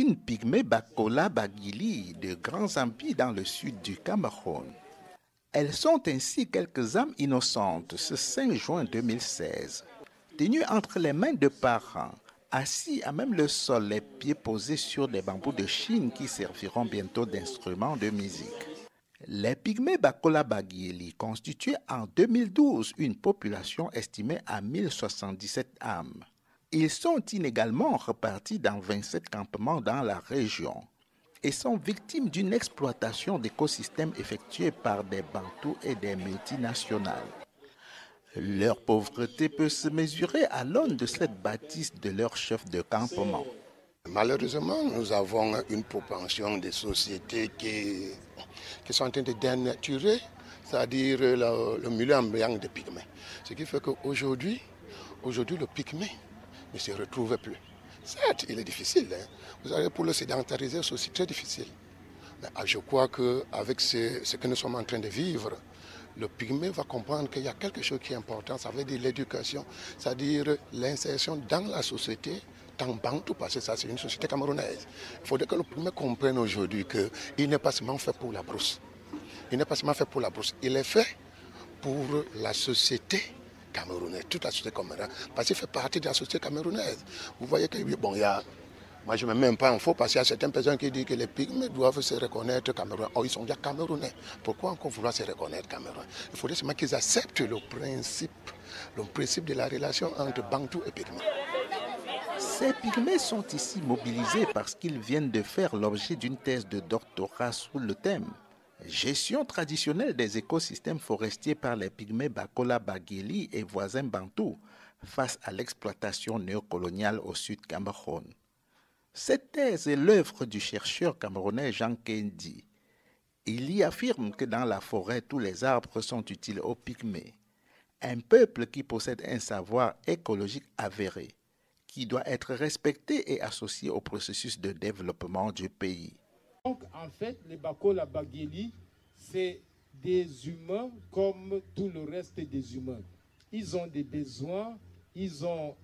origines pygmées Bakola Bagili de grands empis dans le sud du Cameroun. Elles sont ainsi quelques âmes innocentes ce 5 juin 2016, tenues entre les mains de parents, assis à même le sol, les pieds posés sur des bambous de Chine qui serviront bientôt d'instruments de musique. Les pygmées Bakola Bagieli constituaient en 2012 une population estimée à 1077 âmes. Ils sont inégalement repartis dans 27 campements dans la région et sont victimes d'une exploitation d'écosystèmes effectuée par des Bantous et des multinationales. Leur pauvreté peut se mesurer à l'aune de cette bâtisse de leur chef de campement. Malheureusement, nous avons une propension des sociétés qui sont en train de dénaturer, c'est-à-dire le milieu ambiant des pygmées. Ce qui fait qu'aujourd'hui, le pygmée ne se retrouve plus. Certes, il est difficile. Vous savez, pour le sédentariser, c'est aussi très difficile. Mais je crois qu'avec ce que nous sommes en train de vivre, le pygmée va comprendre qu'il y a quelque chose qui est important, ça veut dire l'éducation, c'est-à-dire l'insertion dans la société, dans Bantou, parce que ça c'est une société camerounaise. Il faudrait que le pygmée comprenne aujourd'hui qu'il n'est pas seulement fait pour la brousse. Il n'est pas seulement fait pour la brousse, il est fait pour la société camerounaise, toute la société camerounaise, parce qu'il fait partie de la société camerounaise. Vous voyez que, bon, il y a... Moi, je ne mets même pas en faux parce qu'il y a certaines personnes qui disent que les pygmées doivent se reconnaître camerounais. Oh, ils sont déjà camerounais. Pourquoi encore vouloir se reconnaître camerounais? Il faudrait seulement qu'ils acceptent le principe de la relation entre Bantou et pygmées. Ces pygmées sont ici mobilisés parce qu'ils viennent de faire l'objet d'une thèse de doctorat sous le thème « Gestion traditionnelle des écosystèmes forestiers par les pygmées Bakola Bageli et voisins Bantous face à l'exploitation néocoloniale au sud Cameroun ». Cette thèse est l'œuvre du chercheur camerounais Jean Kendi. Il y affirme que dans la forêt, tous les arbres sont utiles aux pygmées, un peuple qui possède un savoir écologique avéré, qui doit être respecté et associé au processus de développement du pays. Donc, en fait, les Bakola Bageli, c'est des humains comme tout le reste des humains. Ils ont des besoins, ils ont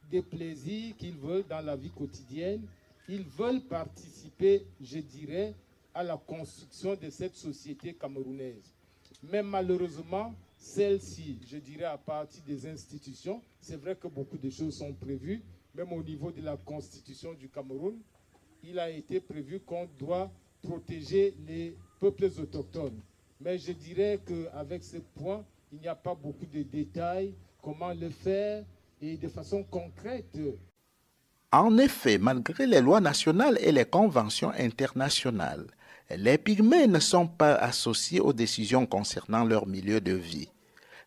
des plaisirs qu'ils veulent dans la vie quotidienne. Ils veulent participer, je dirais, à la construction de cette société camerounaise. Mais malheureusement, celle-ci, je dirais à partir des institutions, c'est vrai que beaucoup de choses sont prévues, même au niveau de la constitution du Cameroun, il a été prévu qu'on doit protéger les peuples autochtones. Mais je dirais qu'avec ce point, il n'y a pas beaucoup de détails, comment le faire, et de façon concrète. En effet, malgré les lois nationales et les conventions internationales, les pygmées ne sont pas associés aux décisions concernant leur milieu de vie.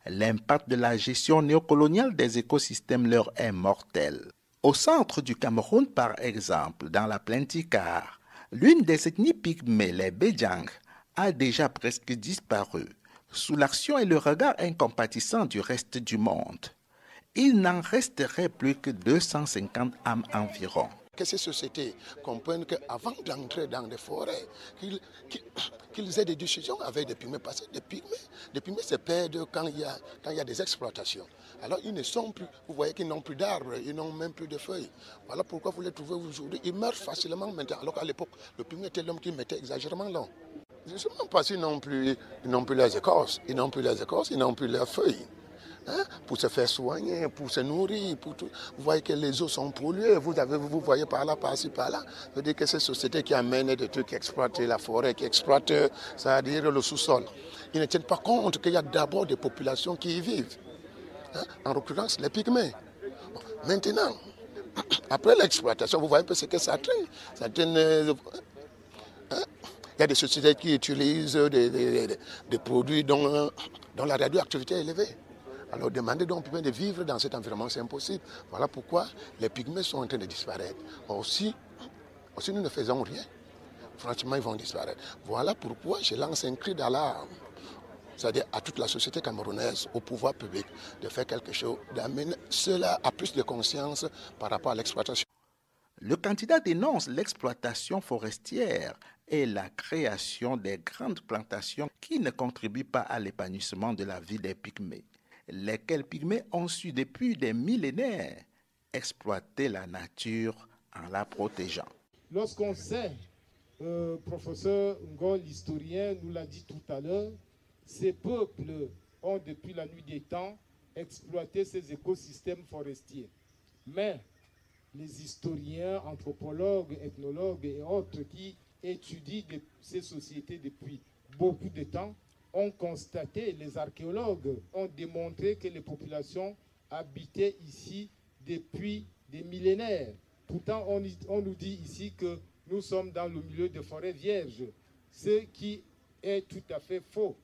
L'impact de la gestion néocoloniale des écosystèmes leur est mortel. Au centre du Cameroun, par exemple, dans la plaine Tikar, l'une des ethnies pygmées, les Bédjang, a déjà presque disparu, sous l'action et le regard incompatissant du reste du monde. Il n'en resterait plus que 250 âmes environ. Que ces sociétés comprennent qu'avant d'entrer dans des forêts, qu'ils aient des discussions avec des pygmées, parce que les pygmées se perdent quand il y a des exploitations. Alors ils ne sont plus, vous voyez qu'ils n'ont plus d'arbres, ils n'ont même plus de feuilles. Voilà pourquoi vous les trouvez aujourd'hui, ils meurent facilement maintenant, alors qu'à l'époque, le pygmée était l'homme qui mettait exagérément long. Justement parce qu'ils n'ont plus les écorces, ils n'ont plus leurs feuilles. Hein, pour se faire soigner, pour se nourrir, pour tout. Vous voyez que les eaux sont polluées, vous voyez par là, par-ci, par-là. Ça veut dire que ces sociétés qui amènent des trucs, qui exploitent la forêt, qui exploitent, c'est-à-dire le sous-sol, ils ne tiennent pas compte qu'il y a d'abord des populations qui y vivent. Hein, en l'occurrence, les pygmées. Bon, maintenant, après l'exploitation, vous voyez un peu ce que ça traîne. Ça traîne, hein, il y a des sociétés qui utilisent des produits dont la radioactivité est élevée. Alors demander donc aux pygmées de vivre dans cet environnement, c'est impossible. Voilà pourquoi les pygmées sont en train de disparaître. Aussi nous ne faisons rien. Franchement, ils vont disparaître. Voilà pourquoi je lance un cri d'alarme, c'est-à-dire à toute la société camerounaise, au pouvoir public, de faire quelque chose, d'amener cela à plus de conscience par rapport à l'exploitation. Le candidat dénonce l'exploitation forestière et la création des grandes plantations qui ne contribuent pas à l'épanouissement de la vie des pygmées, lesquels pygmées ont su depuis des millénaires exploiter la nature en la protégeant. Lorsqu'on sait, professeur Ngol, l'historien, nous l'a dit tout à l'heure, ces peuples ont depuis la nuit des temps exploité ces écosystèmes forestiers. Mais les historiens, anthropologues, ethnologues et autres qui étudient ces sociétés depuis beaucoup de temps ont constaté, les archéologues ont démontré que les populations habitaient ici depuis des millénaires. Pourtant, on nous dit ici que nous sommes dans le milieu de forêts vierges, ce qui est tout à fait faux.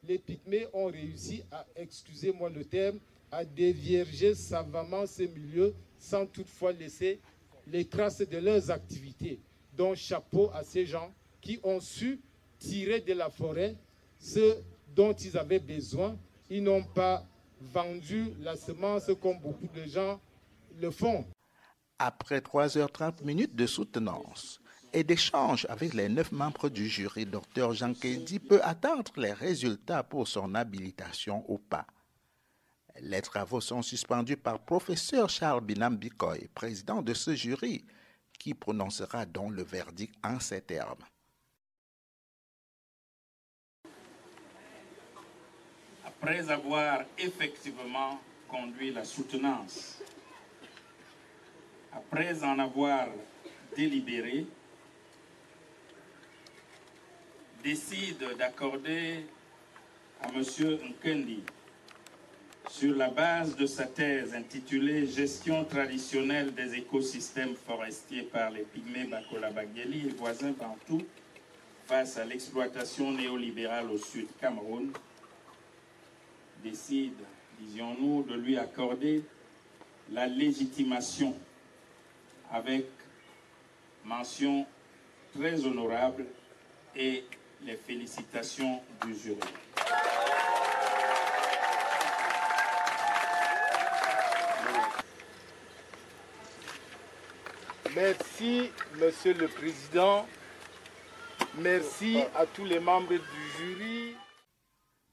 Les Pygmées ont réussi à, excusez-moi le terme, à dévierger savamment ces milieux sans toutefois laisser les traces de leurs activités. Donc, chapeau à ces gens qui ont su tirer de la forêt ce dont ils avaient besoin. Ils n'ont pas vendu la semence comme beaucoup de gens le font. Après 3h30 de soutenance et d'échange avec les 9 membres du jury, Dr Jean Kendi peut attendre les résultats pour son habilitation ou pas. Les travaux sont suspendus par professeur Charles Binam Bikoy, président de ce jury, qui prononcera donc le verdict en ces termes. Après avoir effectivement conduit la soutenance, après en avoir délibéré, décide d'accorder à M. Nkendi, sur la base de sa thèse intitulée « Gestion traditionnelle des écosystèmes forestiers par les Pygmées Bakola Baguéli et voisins bantous face à l'exploitation néolibérale au sud Cameroun », décide, disions-nous, de lui accorder la légitimation avec mention très honorable et les félicitations du jury. Merci, Monsieur le Président. Merci à tous les membres du jury.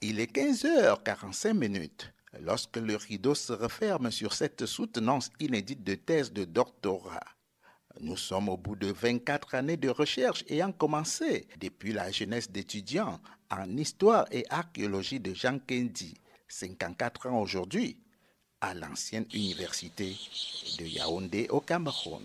Il est 15h45 lorsque le rideau se referme sur cette soutenance inédite de thèse de doctorat. Nous sommes au bout de 24 années de recherche ayant commencé depuis la jeunesse d'étudiants en histoire et archéologie de Jean Kendi, 54 ans aujourd'hui, à l'ancienne université de Yaoundé au Cameroun.